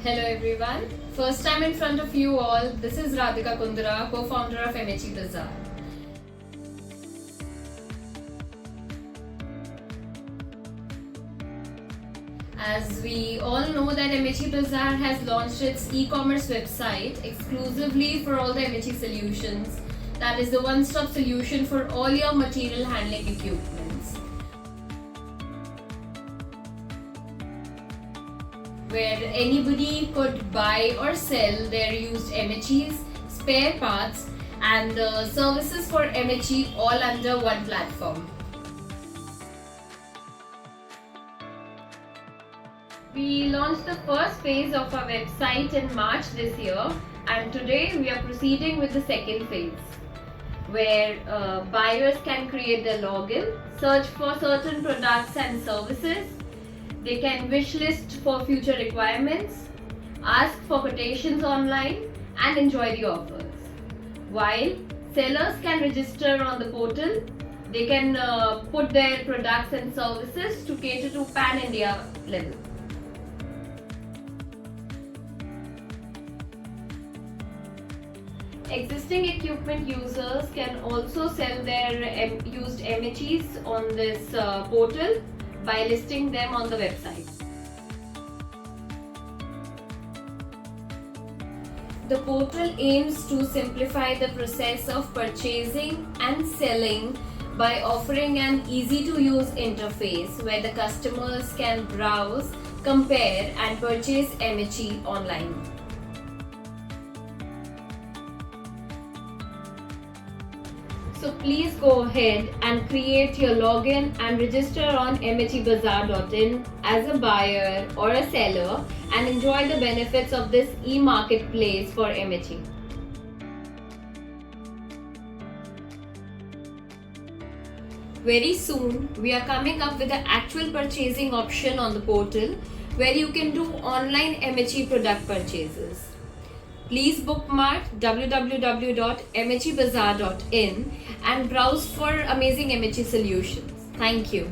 Hello everyone. First time in front of you all. This is Radhika Kundra, co-founder of MHE Bazar. As we all know that MHE Bazar has launched its e-commerce website exclusively for all the MHE Solutions. That is the one-stop solution for all your material handling equipments, where anybody could buy or sell their used MHEs, spare parts and services for MHE all under one platform. We launched the first phase of our website in March this year, and today we are proceeding with the second phase, where buyers can create their login, search for certain products and services. They can wish list for future requirements, ask for quotations online and enjoy the offers. While sellers can register on the portal, they can put their products and services to cater to pan-India level. Existing equipment users can also sell their used MHEs on this portal by listing them on the website. The portal aims to simplify the process of purchasing and selling by offering an easy-to-use interface where the customers can browse, compare and purchase MHE online. So please go ahead and create your login and register on mhebazar.in as a buyer or a seller and enjoy the benefits of this e-marketplace for MHE. Very soon, we are coming up with an actual purchasing option on the portal where you can do online MHE product purchases. Please bookmark www.mhebazar.in and browse for amazing MHE solutions. Thank you.